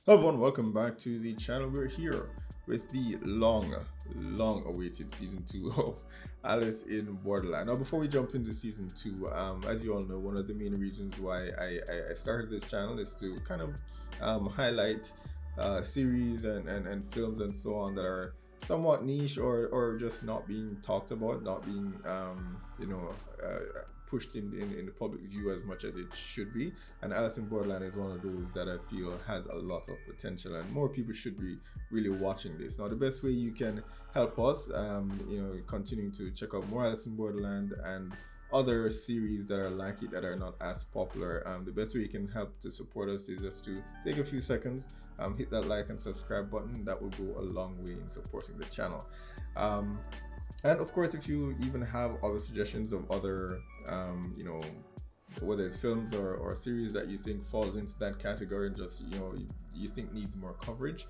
Hello everyone, welcome back to the channel. We're here with the long awaited season 2 of Alice in Borderland. Now before we jump into season 2, as you all know, one of the main reasons why I started this channel is to kind of highlight series and films and so on that are somewhat niche or just not being talked about, not being pushed in the public view as much as it should be. And Alice in Borderland is one of those that I feel has a lot of potential, and more people should be really watching this. Now, the best way you can help us, continuing to check out more Alice in Borderland and other series that are like it that are not as popular, the best way you can help to support us is just to take a few seconds, hit that like and subscribe button. That will go a long way in supporting the channel. And of course, if you even have other suggestions of other, whether it's films or series that you think falls into that category and just, you think needs more coverage,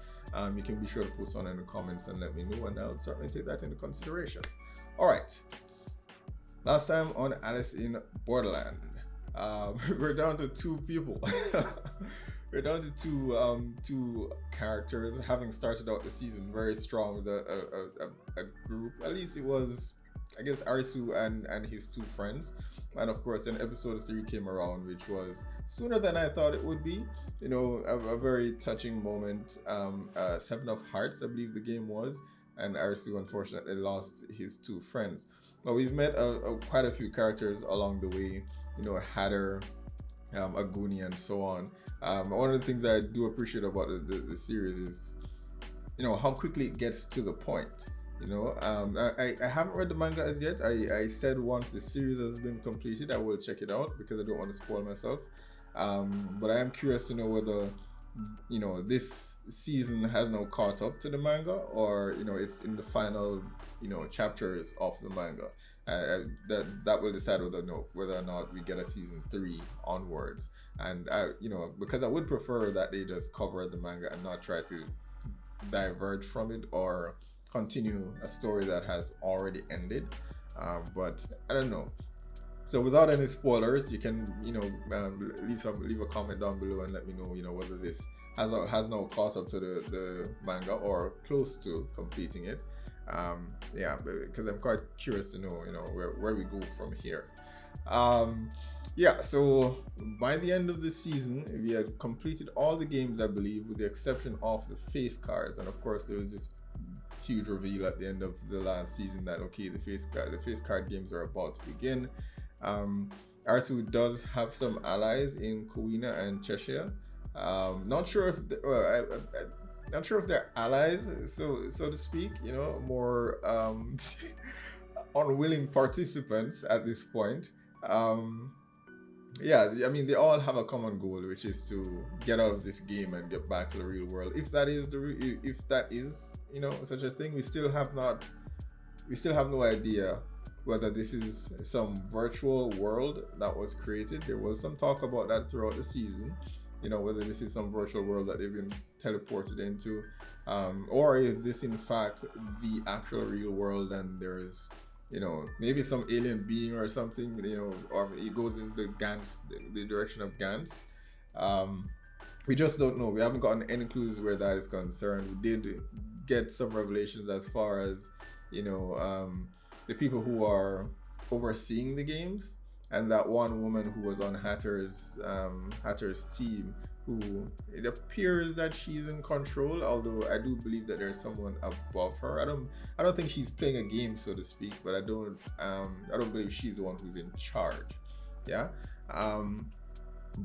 you can be sure to post on in the comments and let me know, and I'll certainly take that into consideration. All right. Last time on Alice in Borderland, we're down to two people. We're down to two characters, having started out the season very strong with a group. At least it was, I guess, Arisu and his two friends. And of course, then episode 3 came around, which was sooner than I thought it would be. A very touching moment. 7 of Hearts, I believe the game was. And Arisu unfortunately lost his two friends. Now, we've met quite a few characters along the way. Hatter, Aguni, and so on. One of the things that I do appreciate about the series is, how quickly it gets to the point. I haven't read the manga as yet. I said once the series has been completed, I will check it out because I don't want to spoil myself. But I am curious to know whether, this season has now caught up to the manga, or, it's in the final, chapters of the manga. That will decide whether or not we get a season 3 onwards. And because I would prefer that they just cover the manga and not try to diverge from it or continue a story that has already ended. But I don't know. So without any spoilers, you can leave a comment down below and let me know whether this has now caught up to the manga or close to completing it. Because I'm quite curious to know where we go from here. So by the end of the season, we had completed all the games, I believe, with the exception of the face cards. And of course, there was this huge reveal at the end of the last season that the face card games are about to begin. Artu does have some allies in Kowina and Cheshire. Not sure if not sure if they're allies, so to speak. More unwilling participants at this point. They all have a common goal, which is to get out of this game and get back to the real world. If that is such a thing, we still have no idea whether this is some virtual world that was created. There was some talk about that throughout the season. Whether this is some virtual world that they've been teleported into, or is this in fact the actual real world, and there's maybe some alien being or something, or it goes in the the direction of Gantz. We just don't know. We haven't gotten any clues where that is concerned. We did get some revelations as far as the people who are overseeing the games, and that one woman who was on Hatter's team, who it appears that she's in control, although I do believe that there's someone above her. I don't think she's playing a game, so to speak, but I don't believe she's the one who's in charge.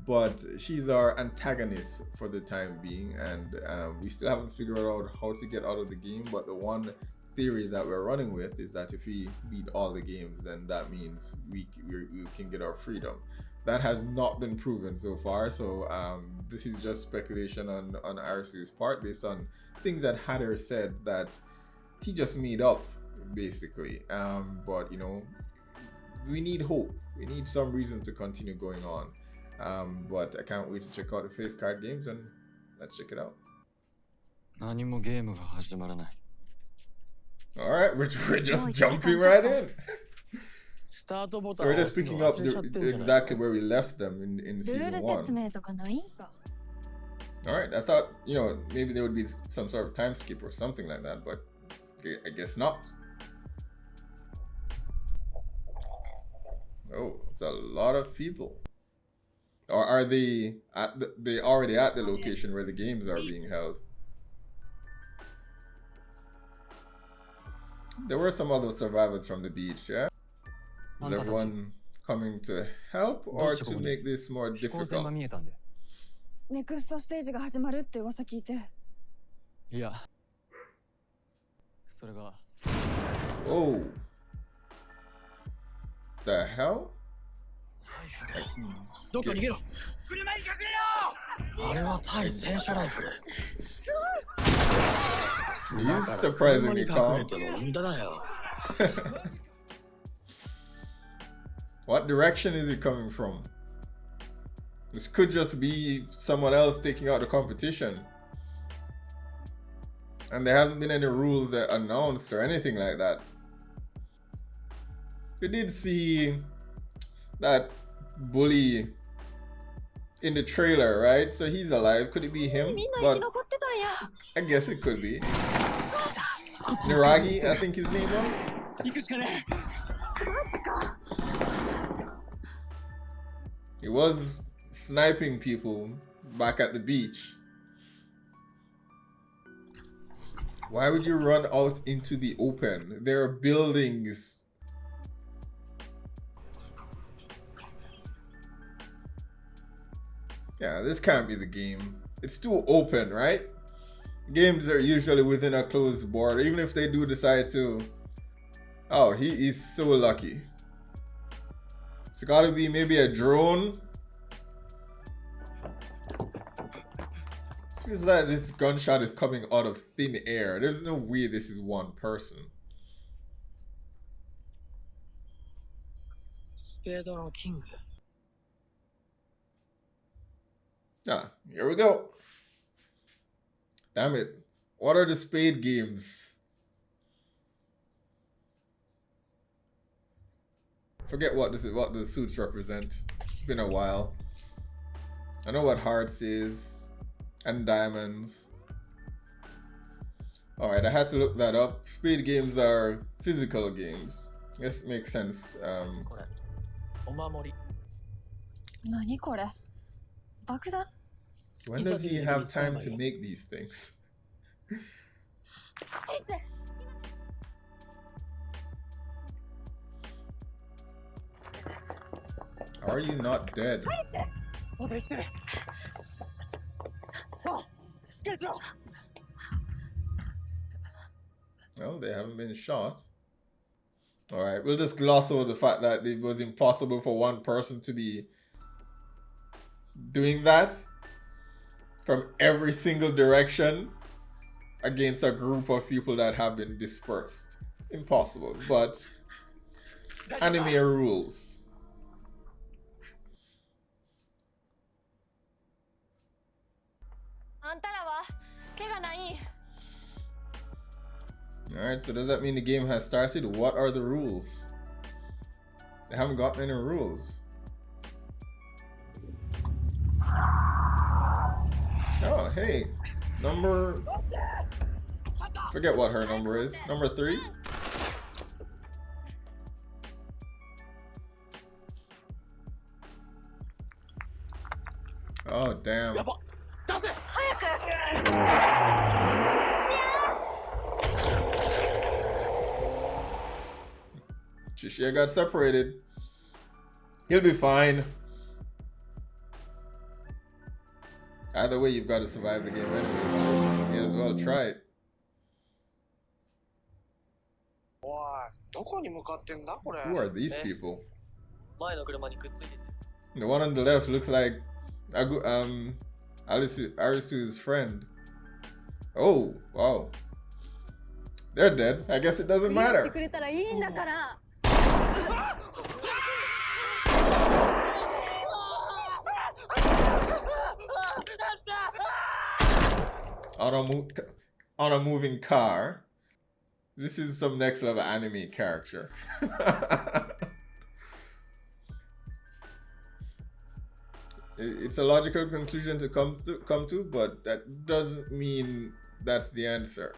But she's our antagonist for the time being, and we still haven't figured out how to get out of the game. But the one theory that we're running with is that if we beat all the games, then that means we can get our freedom. That has not been proven so far, so this is just speculation on Arisu's part based on things that Hatter said that he just made up, basically. But we need hope. We need some reason to continue going on. But I can't wait to check out the face card games, and let's check it out. 何もゲームが始まらない。 All right, we're just jumping right in. スタートボタ So ン we're を押 just すの picking 忘 up れちゃってんじゃない exactly where we left them in ルー season ル説 1. 明とかないんか。All right, I thought, you know, maybe there would be some sort of time skip or something like that, but I guess not. Oh, it's a lot of people. Or are they they already at the location where the games are being held? There were some other survivors from the beach, yeah? Is everyone coming to help or to make this more difficult? ネクストステージが始まるって噂聞いて。いや、それが。Oh. The hell? どっか逃げろ。車に隠れよ。あれは対戦車ライフル。He's surprisingly calm. What direction is he coming from? This could just be someone else taking out the competition. And there hasn't been any rules that announced or anything like that. We did see that bully in the trailer, right? So he's alive. Could it be him? But I guess it could be. Niragi, I think his name was. He was sniping people back at the beach. Why would you run out into the open? There are buildings. Yeah, this can't be the game. It's too open, right? Games are usually within a closed border. Even if they do decide to... Oh, he is so lucky. It's gotta be maybe a drone. It feels like this gunshot is coming out of thin air. There's no way this is one person. Ah, here we go. Damn it. What are the spade games? Forget what the suits represent. It's been a while. I know what hearts is and diamonds. Alright, I had to look that up. Spade games are physical games. I guess it makes sense. When does he have time to make these things? Are you not dead? No, they haven't been shot. Alright, we'll just gloss over the fact that it was impossible for one person to be doing that from every single direction against a group of people that have been dispersed. Impossible, but anime rules. Alright, so does that mean the game has started? What are the rules? They haven't gotten any rules. Oh, hey. Number... Forget what her number is. Number 3? Oh, damn. Chishia got separated. He'll be fine. Either way, you've got to survive the game anyway, so you may as well try it. Who are these people? The one on the left looks like Arisu's friend. Oh, wow. They're dead. I guess it doesn't matter. On a moving car. This is some next level anime character. It's a logical conclusion to come to, but that doesn't mean that's the answer.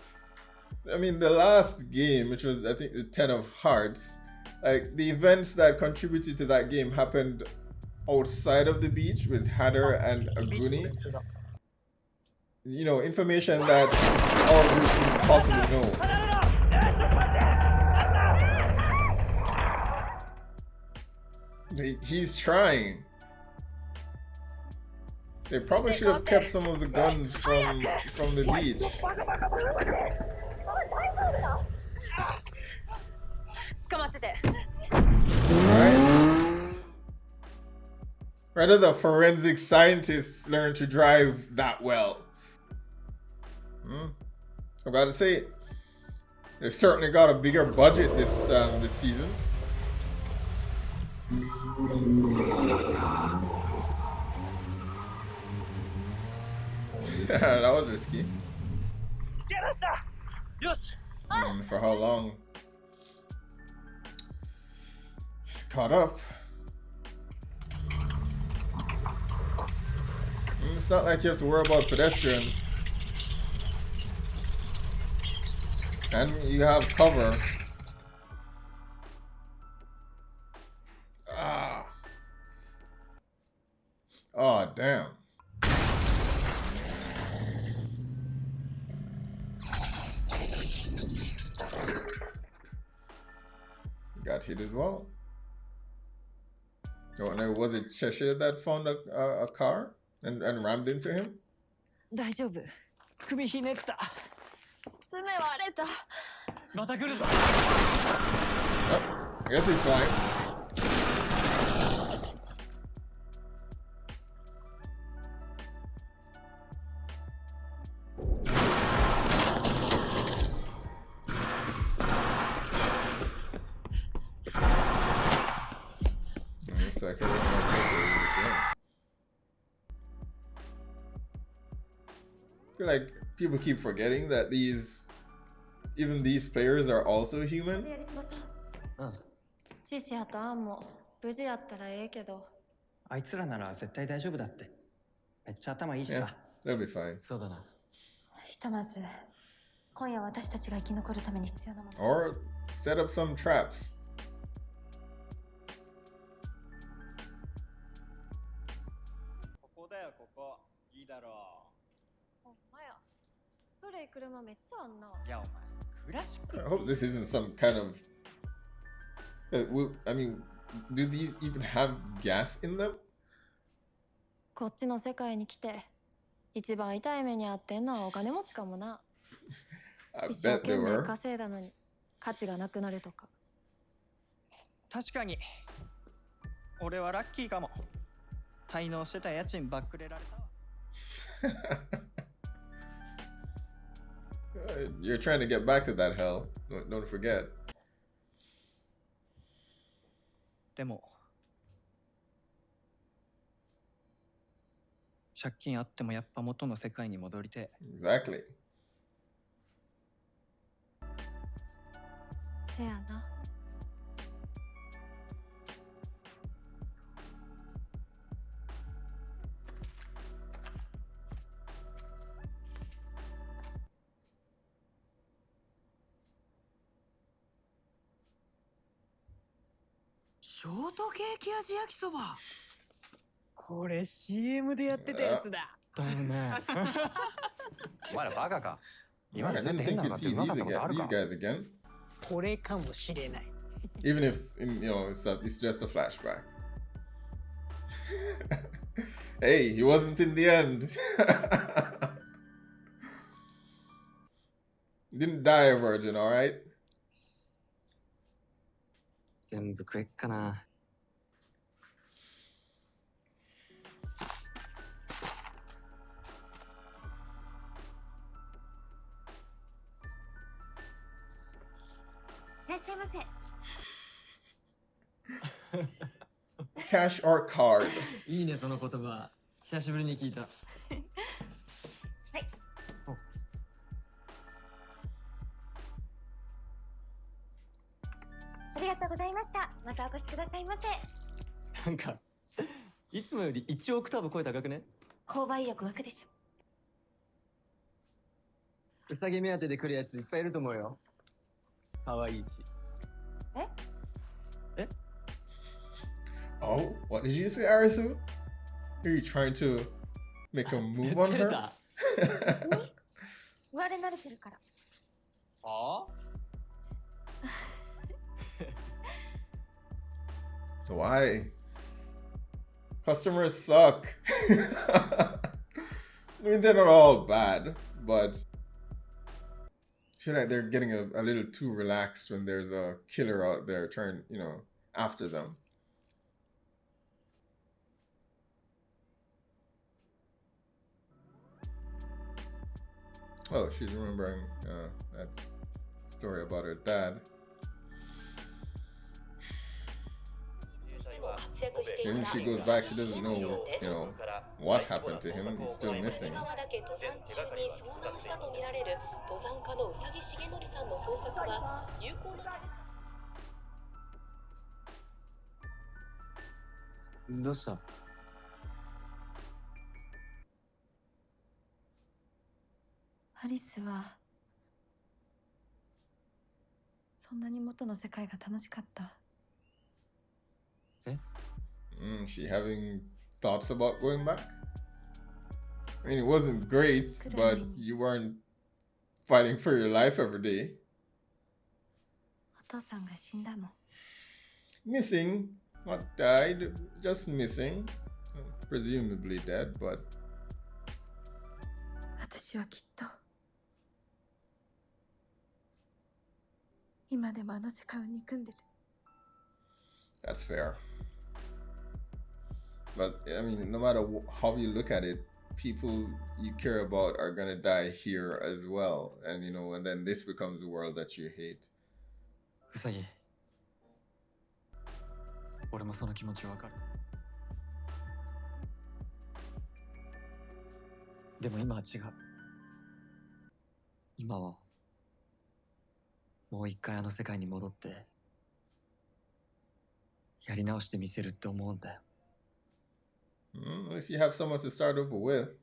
I mean, the last game, which was I think the 10 of Hearts, like the events that contributed to that game happened outside of the beach with Hatter and Aguni. You know, information that our group couldn't possibly know. He's trying. They probably should have kept some of the guns from the beach. Where does a forensic scientist learn to drive that well? I've got to say, they've certainly got a bigger budget this season. That was risky. For how long? It's caught up. It's not like you have to worry about pedestrians. And you have cover. Oh, damn. He got hit as well. Oh, and was it Cheshire that found a car and rammed into him? 大丈夫。首ひねった。爪割れた。また来るぞ。Oh, I guess he's fine. Looks like everyone else separated again. I feel like people keep forgetting that even these players are also human. シシアとアンも無事やったらええけど。あいつらなら絶対大丈夫だって。めっちゃ頭いいしさ。They'll be fine. そうだな。ひとまず今夜私たちが生き残るために必要なもの。Or set up some traps. ここだよここ。いいだろう。ほんまや。古い車めっちゃあんな。いやお前クラシック。 I hope this isn't some kind of. I mean, do these even have gas in them? こっちの世界に来て一番痛い目に遭ってんのはお金持ちかもな。I 一生 bet 懸 they 命 were. 稼いだのに価値がなくなるとか。確かに俺はラッキーかも。滞納してた家賃ばっくれられたわ。You're trying to get back to that hell. Don't forget. でも借金あってもやっぱ元の世界に戻りて。 Exactly. せやな。ショートケーキ味焼きそば。これ CM でやってたやつだ。だよね。お前らバカか。 I didn't think we'd see these guys again. これかもしれない。 Even if it's just a flashback. Hey, he wasn't in the end. Didn't die a virgin, all right? 全部食えっかな。いらっしゃいませ。 Cash or card? いいねその言葉。久しぶりに聞いた。はい。ありがとうございました。またお越しくださいませ。なんかいつもより1オクターブ声高くね？購買意欲湧くでしょ。ウサギ目当てで来るやついっぱいいると思うよ。可愛いし。え？ Oh, what did you say, Arisu? Are you trying to make a move on 照れ her? た。別に言われ慣れてるから。あ Why? Customers suck. I mean, they're not all bad, but I feel like they're getting a little too relaxed when there's a killer out there trying, after them. Oh, she's remembering that story about her dad. Even if she goes back, she doesn't know, what happened to him. He's still missing. 登山したとみられる登山家の宇佐木重則さんの捜索は有効な。どうした？アリスはそんなに元の世界が楽しかった。She having thoughts about going back? I mean, it wasn't great, but you weren't fighting for your life every day. お父さんが死んだの。Missing, not died, just missing. Presumably dead, but 私はきっと今でもあの世界を憎んでる。 that's fair. But I mean, no matter how you look at it, people you care about are gonna die here as well, and and then this becomes the world that you hate. ウサギ。俺もその気持ちわかる。でも今は違う。今はもう一回あの世界に戻ってやり直してみせるって思うんだよ。At least you have someone to start over with.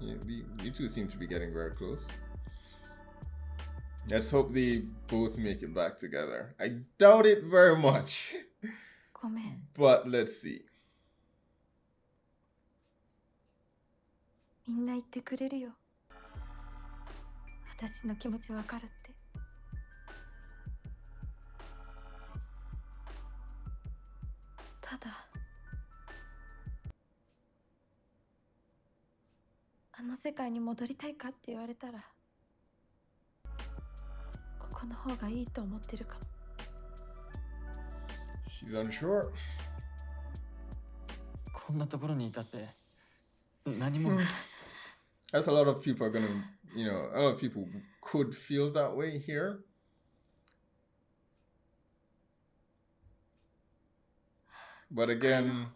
You two seem to be getting very close. Let's hope they both make it back together. I doubt it very much. ごめん。 But let's see. みんな言ってくれるよ。私の気持ちわかるって。ただあの世界に戻りたいかって言われたらここの方がいいと思ってるかも。 She's unsure. こんなところにいたって何も。As a lot of people are gonna, a lot of people could feel that way here. But again,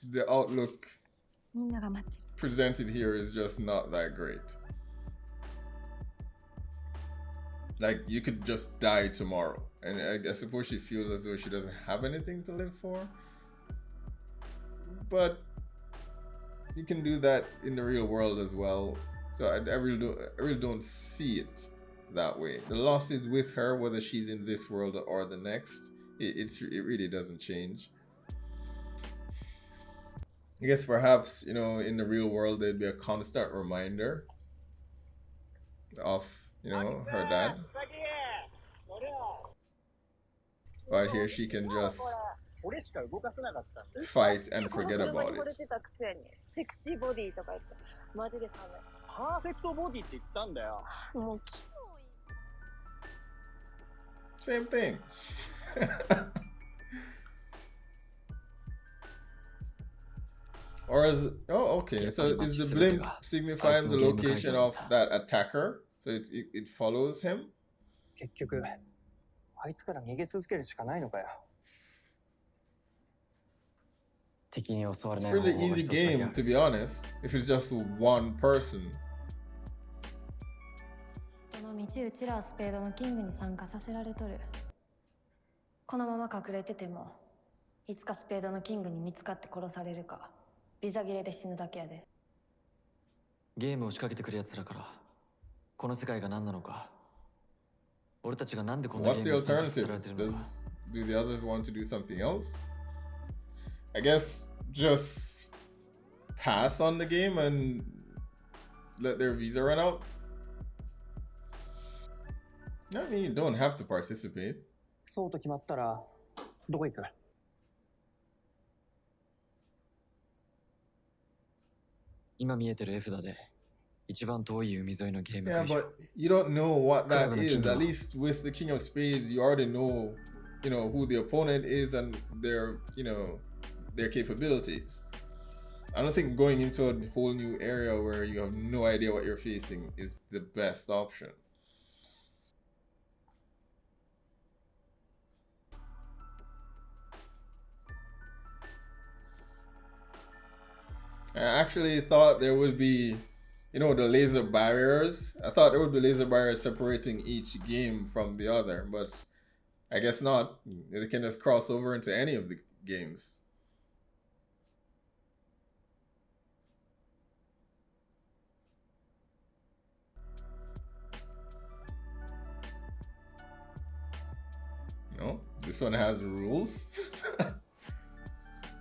the outlook みんなが待ってる。 presented here is just not that great. Like, you could just die tomorrow. And I suppose she feels as though she doesn't have anything to live for. But you can do that in the real world as well. So I really don't see it that way. The loss is with her, whether she's in this world or the next. It really doesn't change. I guess perhaps, in the real world, there'd be a constant reminder of, her dad. But here she can just fight and forget about it. セクシーボディとか言ってマジで寒い。パーフェクトボディって言ったんだよ。もう Same thing. Or okay. So is the blimp signifying the location of that attacker? So it follows him? 結局あいつから逃げ続けるしかないのかよ。敵に襲われ It's ない a 方 pretty 法が easy 一つだけあ game, る。 to be honest. If it's just one person. この道うちらはスペードのキングに参加させられとる。このまま隠れててもいつかスペードのキングに見つかって殺されるか、ビザ切れで死ぬだけやで。ゲームを仕掛けてくる奴らからこの世界が何なのか、俺たちがなんでこんなゲ What's ー the ムに参加させ alternative? られてるのか。 Do the others want to do something else? I guess just pass on the game and let their visa run out. I mean, you don't have to participate. そうと決まったらどこ行く？今見えてる絵札で一番遠い海沿いのゲーム Yeah, 会場。 but you don't know what that Karaga no is. King At of- least with the King of Spades, you already know, who the opponent is and their, their capabilities. I don't think going into a whole new area where you have no idea what you're facing is the best option. I actually thought there would be, the laser barriers. I thought there would be laser barriers separating each game from the other, but I guess not. They can just cross over into any of the games. No, this one has rules.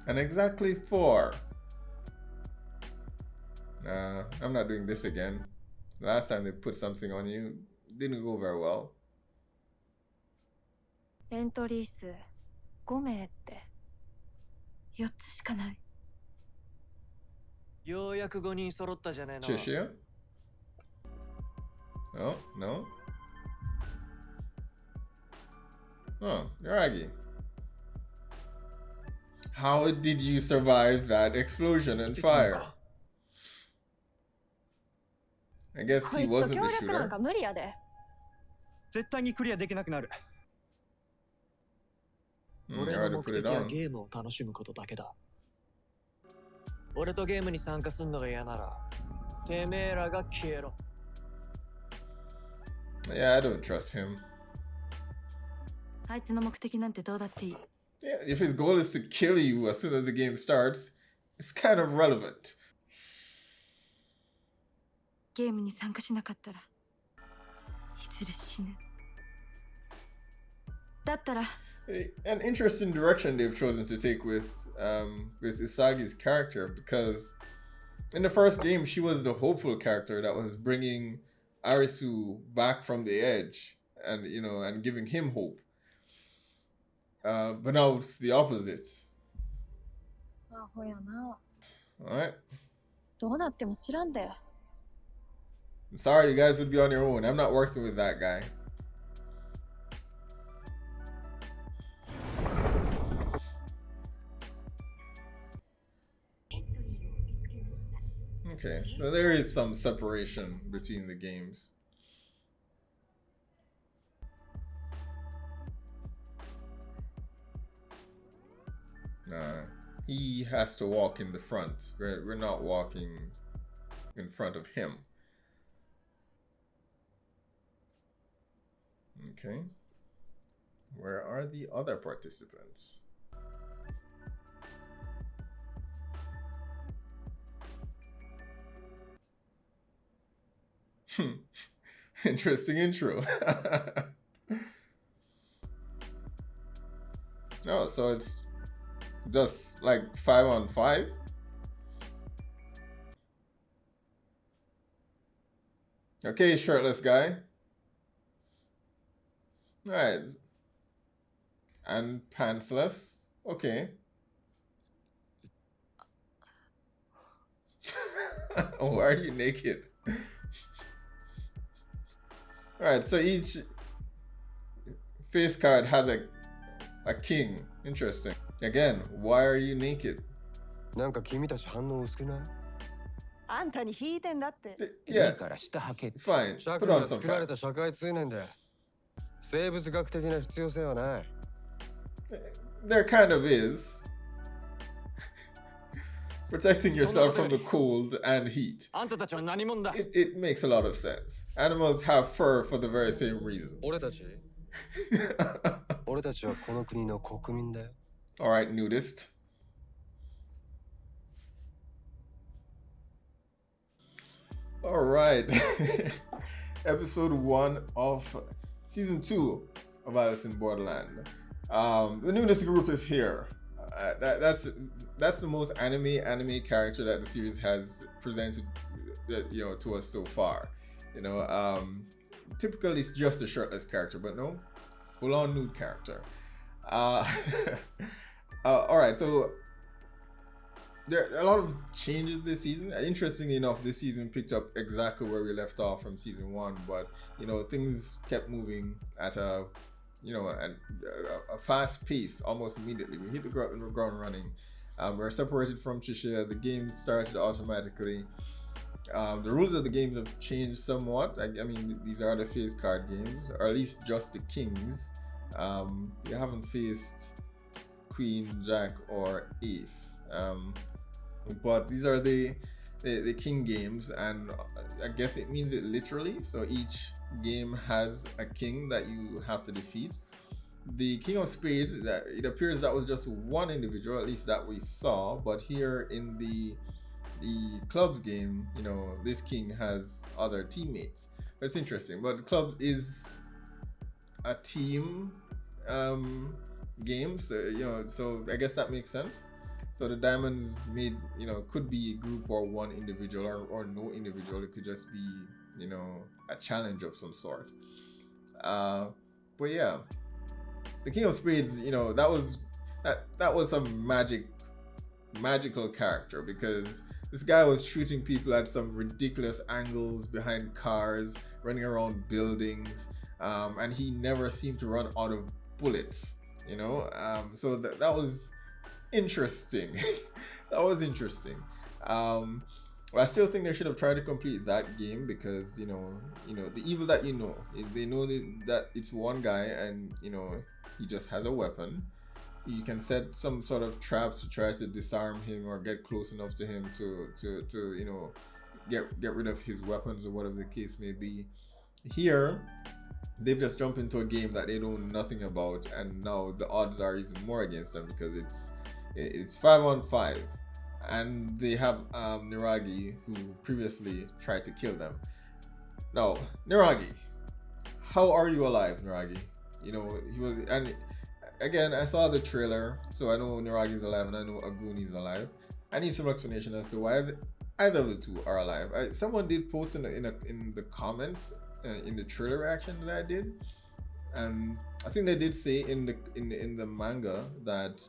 And exactly 4. I'm not doing this again. Last time they put something on you, didn't go very well. エントリー数5名って4つしかない。ようやく5人揃ったじゃねえの。 Chishia? Oh, no? Oh, Yaragi. How did you survive that explosion and fire? I guess こ he いつと wasn't 協 the 力なん shooter. か無理やで。絶対にクリアできなくなる。You 俺の already 目 put it 的は on. ゲームを楽しむことだけだ。俺とゲームに参加すんのが嫌なら、てめえらが消えろ。Yeah, I don't trust him. あいつの目的なんてどうだっていい。Yeah, if his goal is to kill you as soon as the game starts, it's kind of relevant. ゲームに参加しなかったらいずれ死ぬ。だったら An interesting direction they've chosen to take with Usagi's character, because in the first game she was the hopeful character that was bringing Arisu back from the edge and and giving him hope. But now it's the opposite. アホやな。 All right. どうなっても知らんだよ。 I'm sorry, you guys would be on your own. I'm not working with that guy. Okay, so there is some separation between the games. He has to walk in the front. We're not walking in front of him. Okay. Where are the other participants? Interesting intro. Oh, so it's just like 5-on-5? Okay, shirtless guy. Alright. And pantsless. Okay. Oh, why are you naked? Alright, so each face card has a king. Interesting. Again, why are you naked? なんか君たち反応薄くない？あんたに引いてんだって。Yeah, から下履け。 fine. 社 Put 会 on が some 作られた pants. 社会通念で生物学的な必要性はない。There kind of is. Protecting yourself from the cold and heat. あんたたちは何者だ。 It makes a lot of sense. Animals have fur for the very same reason. 俺たちはこの国の国民だよ。All right, nudist. All right. Episode 1 of season 2 of Alice in Borderland. The nudist group is here. That's the most anime character that the series has presented, to us so far. Typically it's just a shirtless character, but no, full-on nude character. All right, so there are a lot of changes this season. Interestingly enough, this season picked up exactly where we left off from season 1, but things kept moving at a fast pace almost immediately. We hit the ground running. We're separated from Cheshire. The game started automatically. The rules of the games have changed somewhat. I mean, these are the face card games, or at least just the kings. You haven't faced Queen, Jack, or Ace. But these are the king games, and I guess it means it literally. So each game has a king that you have to defeat. The King of Spades, it appears that was just one individual, at least that we saw. But here in the clubs game, this king has other teammates. But it's interesting. But the clubs is a team game, so I guess that makes sense. So the diamonds could be a group or one individual or no individual. It could just be a challenge of some sort. But yeah, the King of Spades, that was a magical character, because this guy was shooting people at some ridiculous angles behind cars, running around buildings, and he never seemed to run out of bullets. So that was interesting. That was interesting. But I still think they should have tried to complete that game, because the evil that they know that it's one guy, and he just has a weapon. You can set some sort of traps to try to disarm him or get close enough to him to get rid of his weapons or whatever the case may be. Here, they've just jumped into a game that they know nothing about, and now the odds are even more against them, because it's 5-on-5, and they have Niragi, who previously tried to kill them. Now, Niragi, how are you alive, Niragi? He was, and again, I saw the trailer, so I know Niragi's alive and I know Aguni's alive. I need some explanation as to why either of the two are alive. Someone did post in the comments in the trailer reaction that I did, and I think they did say in the manga that,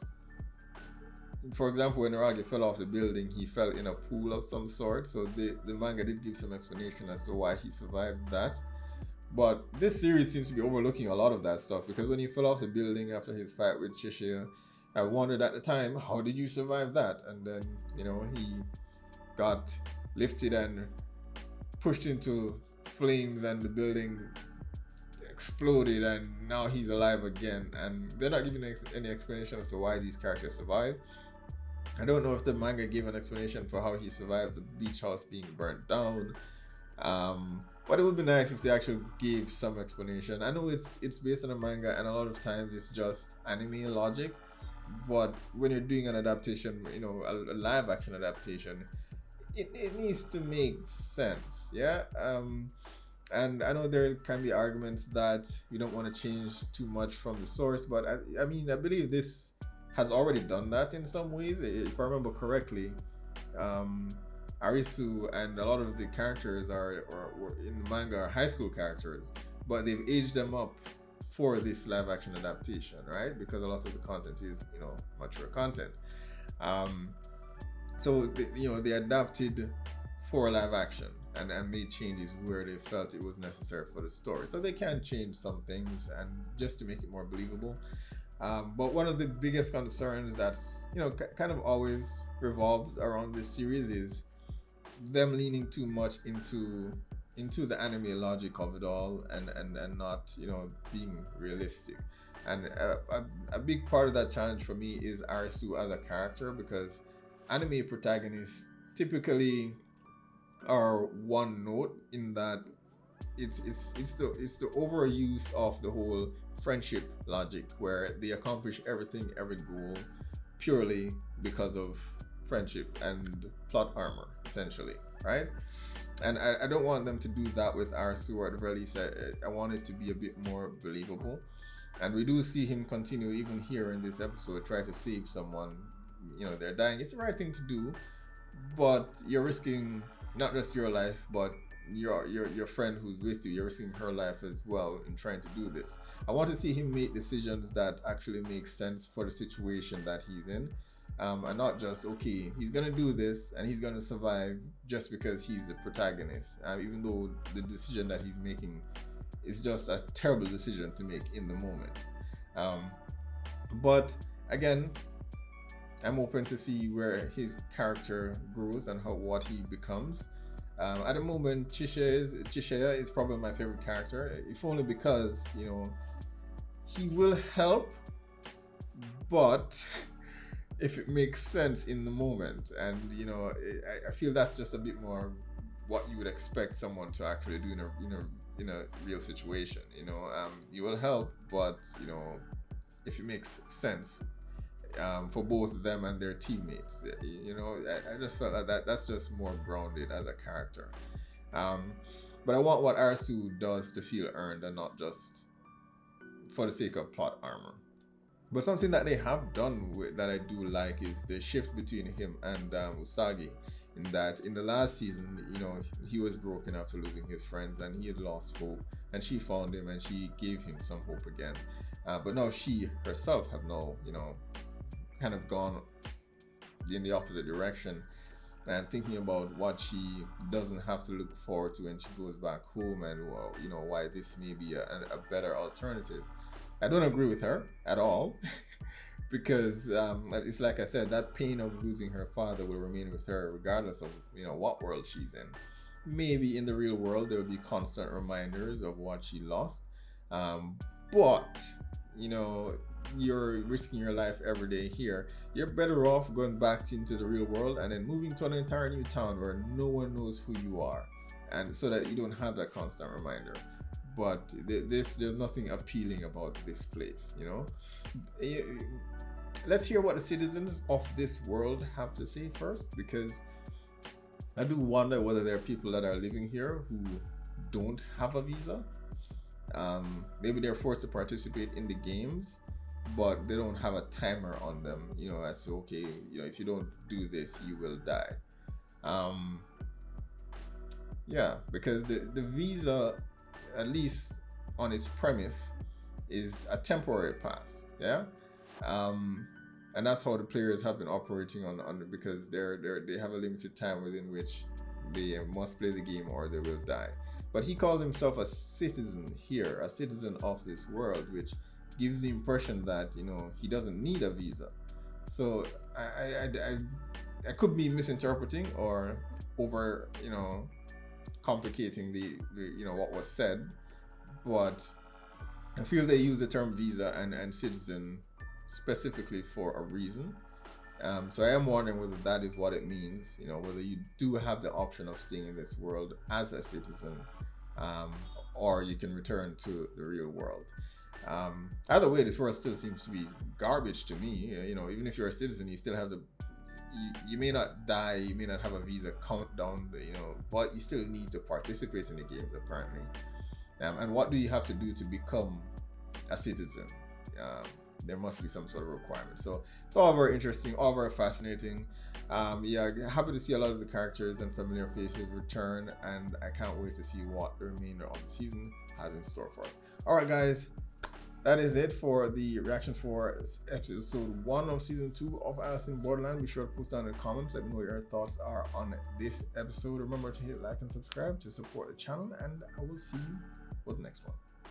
for example, when Niragi fell off the building, he fell in a pool of some sort. So the manga did give some explanation as to why he survived that. But this series seems to be overlooking a lot of that stuff, because when he fell off the building after his fight with Cheshire, I wondered at the time, how did you survive that? And then, he got lifted and pushed into flames, and the building exploded, and now he's alive again. And they're not giving any explanation as to why these characters survived. I don't know if the manga gave an explanation for how he survived the beach house being burnt down. But it would be nice if they actually gave some explanation. I know it's based on a manga, and a lot of times it's just anime logic. But when you're doing an adaptation, a live action adaptation, it needs to make sense, yeah? And I know there can be arguments that you don't want to change too much from the source, but I believe this has already done that in some ways. If I remember correctly, Arisu and a lot of the characters are in the manga are high school characters, but they've aged them up for this live action adaptation, right? Because a lot of the content is mature content. So they adapted for live action and made changes where they felt it was necessary for the story. So they can change some things and just to make it more believable. But one of the biggest concerns that's kind of always revolved around this series is them leaning too much into the anime logic of it all, and not being realistic. And a big part of that challenge for me is Arisu as a character, because anime protagonists typically are one note in that it's the overuse of the whole friendship logic, where they accomplish everything, every goal purely because of friendship and plot armor, essentially, right? And I don't want them to do that with Arsu, or at the very least, I want it to be a bit more believable. And we do see him continue, even here in this episode, try to save someone. You know, they're dying. It's the right thing to do, but you're risking not just your life, but your friend who's with you. You're risking her life as well in trying to do this. I want to see him make decisions that actually make sense for the situation that he's in. And not just, okay, he's gonna do this and he's gonna survive just because he's the protagonist, even though the decision that he's making is just a terrible decision to make in the moment. But again, I'm open to see where his character grows and what he becomes. At the moment, Chisaya is probably my favorite character, if only because, you know, he will help, but if it makes sense in the moment. And you know, I feel that's just a bit more what you would expect someone to actually do in a real situation. You know, you will help, but you know, if it makes sense for both of them and their teammates. You know, I just felt like that's just more grounded as a character. But I want what Arsu does to feel earned and not just for the sake of plot armor. But something that they have done that I do like is the shift between him and Usagi. In that, in the last season, you know, he was broken after losing his friends and he had lost hope. And she found him and she gave him some hope again. But now she herself have now, you know, kind of gone in the opposite direction and thinking about what she doesn't have to look forward to when she goes back home, and you know, why this may be a better alternative. I don't agree with her at all because it's like I said, that pain of losing her father will remain with her regardless of, you know, what world she's in. Maybe in the real world there will be constant reminders of what she lost, but you know, you're risking your life every day here. You're better off going back into the real world and then moving to an entire new town where no one knows who you are, and so that you don't have that constant reminder. But there's nothing appealing about this place, you know. Let's hear what the citizens of this world have to say first, because I do wonder whether there are people that are living here who don't have a visa. Maybe they're forced to participate in the games, but they don't have a timer on them, you know, as to, okay, you know, if you don't do this, you will die. Yeah, because the visa, at least on its premise, is a temporary pass. Yeah, and that's how the players have been operating on because they have a limited time within which they must play the game or they will die. But he calls himself a citizen here, a citizen of this world, which gives the impression that, you know, he doesn't need a visa. So I could be misinterpreting or over, you know, complicating the you know, what was said, but I feel they use the term visa and citizen specifically for a reason. So I am wondering whether that is what it means, you know, whether you do have the option of staying in this world as a citizen, or you can return to the real world. Either way, this world still seems to be garbage to me. You know, even if you're a citizen, you still have you may not die, you may not have a visa countdown, you know, but you still need to participate in the games apparently. And what do you have to do to become a citizen? There must be some sort of requirement. So it's all very interesting, all very fascinating. Yeah, happy to see a lot of the characters and familiar faces return, and I can't wait to see what the remainder of the season has in store for us. All right, guys, that is it for the reaction for episode 1 of season 2 of Alice in Borderland. Be sure to post down in the comments, let me know what your thoughts are on this episode. Remember to hit like and subscribe to support the channel, and I will see you for the next one.